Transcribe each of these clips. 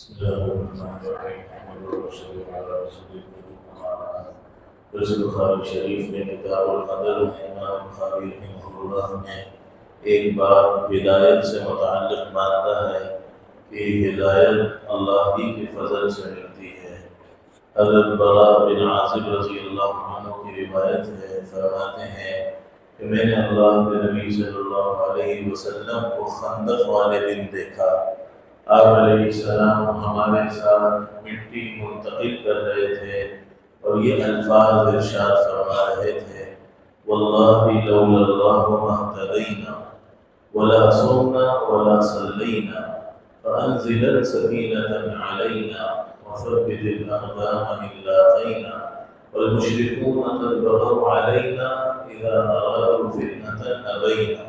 بسم الله الرحمن الرحيم محمد رسول الله على رسول الله درس بخاری شریف میں کتاب القدر امام بخاری رحمہ اللہ نے ایک بات ہدایت سے متعلق مانتا ہے کہ ہدایت اللہ ہی کے فضل سے ملتی ہے۔ حضرت براء بن عازب رضی اللہ عنہ کی روایت ہے، فرماتے ہیں کہ میں نے اللہ کے نبی صلی اللہ علیہ وسلم کو خندق والے دن دیکھا۔ آپ علیہ السلام ہمارے ساتھ مٹی منتقل کر رہے تھے اور یہ الفاظ ارشاد فرما رہے تھے: واللہ لولا اللہ ما اهتدینا ولا صمنا ولا صلینا فانزل سکینة علینا وثبت الاقدام ان لاقینا والمشركون قد بغوا علینا اذا ارادوا فتنة ابینا۔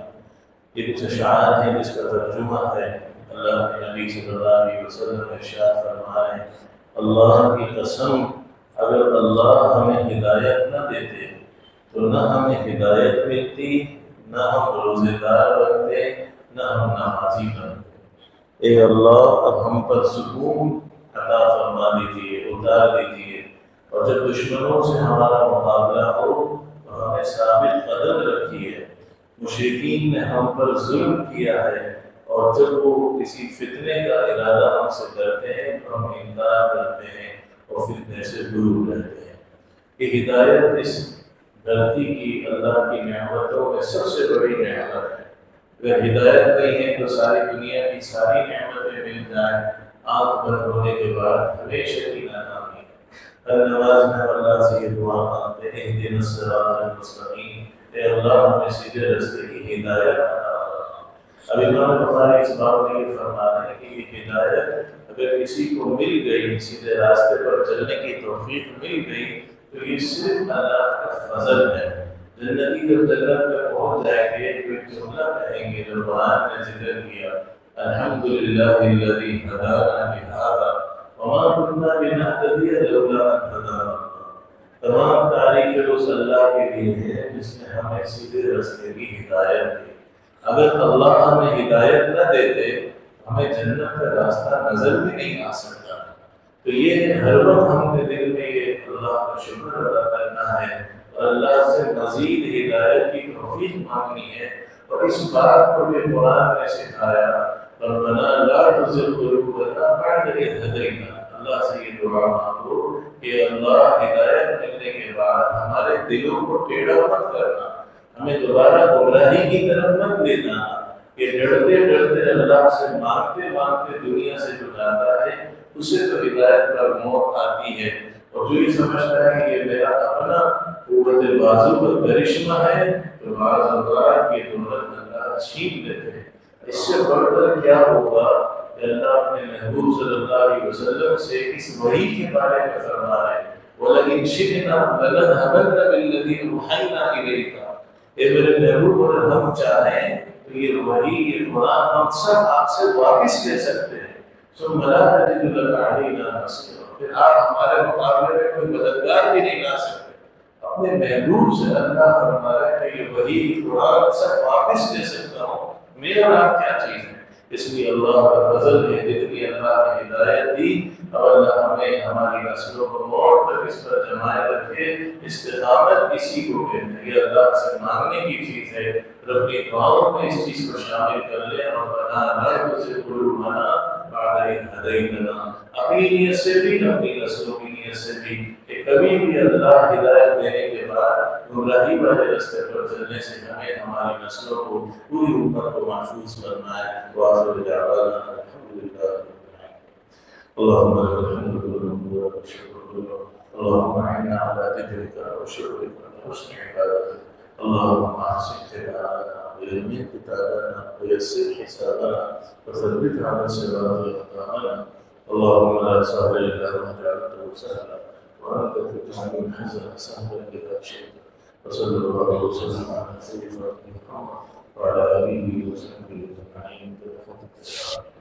یہ کچھ اشعار ہیں جس کا ترجمہ ہے: اللہ کے نبی صلی اللہ علیہ وسلم ارشاد فرما رہے ہیں، اللہ کی قسم اگر اللہ ہمیں ہدایت نہ دیتے تو نہ ہمیں ہدایت ملتی، نہ ہم روزے دار بنتے، نہ ہم نمازی بنتے۔ اے اللہ اب ہم پر سکون عطا فرما دیجیے، اتار دیجیے، اور جب دشمنوں سے ہمارا مقابلہ ہو تو ہمیں ثابت قدم رکھیے۔ مشرکین نے ہم پر ظلم کیا ہے اور جب وہ کسی فتنے کا ارادہ ہم سے کرتے ہیں تو ہم انکار کرتے ہیں اور فتنے سے دور رہتے ہیں۔ یہ ہدایت اس دھرتی کی اللہ کی نعمتوں میں سب سے بڑی نعمت ہے۔ اگر ہدایت نہیں ہے تو ساری دنیا کی ساری نعمتیں مل جائیں، آنکھ بند ہونے کے بعد ہمیشہ کی ناکامی ہے۔ ہر نماز میں ہم اللہ سے یہ دعا مانگتے ہیں: اہدنا الصراط المستقیم، اے اللہ ہمیں سیدھے راستے کی ہدایت عطا فرما۔ اب امام بخاری اس باب میں یہ فرما رہے ہیں کہ یہ ہدایت اگر کسی کو مل گئی، سیدھے راستے پر چلنے کی توفیق مل گئی، تو یہ صرف اللہ کا فضل ہے۔ جنتی جب جنت میں پہنچ جائیں گے تو ایک جملہ کہیں گے جو قرآن نے ذکر کیا: الحمدللہ الذی ہدانا لہذا وما كنا لنہتدی لولا ان ہدانا اللہ۔ تمام تعریفیں اس اللہ کے لیے ہیں جس نے ہمیں سیدھے راستے کی ہدایت دی۔ اگر اللہ ہمیں ہدایت نہ دیتے ہمیں جنت کا راستہ نظر بھی نہیں آ سکتا۔ تو یہ ہر وقت ہم نے دل میں یہ اللہ کا شکر ادا کرنا ہے اور اللہ سے مزید ہدایت کی توفیق مانگنی ہے۔ اور اس بات کو بھی قرآن نے سکھایا: ربنا لا تزغ قلوبنا بعد إذ هديتنا۔ اللہ سے یہ دعا مانگو کہ اللہ ہدایت ملنے کے بعد ہمارے دلوں کو ٹیڑھا مت کرنا، ہمیں دوبارہ گمراہی کی طرف مت لینا۔ کہ ڈرتے ڈرتے اللہ سے مانگتے مانگتے دنیا سے جو جاتا ہے اسے تو ہدایت پر موت آتی ہے، اور جو یہ سمجھتا ہے کہ یہ میرا اپنا قوت بازو کا کرشمہ ہے تو بعض اوقات یہ دولت اللہ چھین لیتے ہیں۔ اس سے بڑھ کر کیا ہوگا کہ اللہ اپنے محبوب صلی اللہ علیہ وسلم سے اس وحی کے بارے میں فرما رہے ہیں: وَلَئِنْ شِئْنَا لَنَذْهَبَنَّ بِالَّذِي أُوحَيْنَا إِلَيْكَ۔ اے میرے محبوب اگر ہم چاہیں تو یہ وحی، یہ قرآن ہم سب آپ سے واپس لے سکتے ہیں۔ ثُمَّ لَا تَجِدُ لَكَ عَلَيْنَا نَصِيرًا، پھر آپ ہمارے مقابلے میں کوئی مددگار بھی نہیں لا سکتے۔ اپنے محبوب سے اللہ فرما رہے ہیں کہ یہ وحی، قرآن سب واپس لے سکتا ہوں، میرے اور آپ کیا چیز ہے؟ اس لیے اللہ کا فضل ہے جتنی اللہ نے ہدایت دی، اور اللہ ہمیں ہماری نسلوں کو موت تک اس پر جمائے رکھے۔ استقامت اسی کو کہتے ہیں، یہ اللہ سے مانگنے کی چیز ہے۔ رب کی دعاؤں میں اس چیز کو شامل کر لیں اور بنا لا تزغ قلوبنا بعد إذ هديتنا، اپنی نیت سے بھی اپنی نسلوں کی نیت سے بھی، کہ کبھی بھی اللہ ہدایت دینے کے بعد گمراہی والے راستے پر چلنے سے ہمیں ہماری نسلوں کو، پوری امت کو محفوظ فرمائے۔ وآخر دعوانا الحمدللہ۔ اللهم لك الحمد كله والشكر كله، اللهم اعنا على ذكرك وشكرك وحسن عبادتك، اللهم احسن ختامنا ويمن كتابنا ويسر حسابنا وثبت على الصراط اقدامنا، اللهم لا سهل الا ما جعلته سهلا وانت تجعل الحزن سهلا اذا شئت، وصلى الله وسلم على سيدنا محمد وعلى اله وصحبه اجمعين برحمتك يا رب.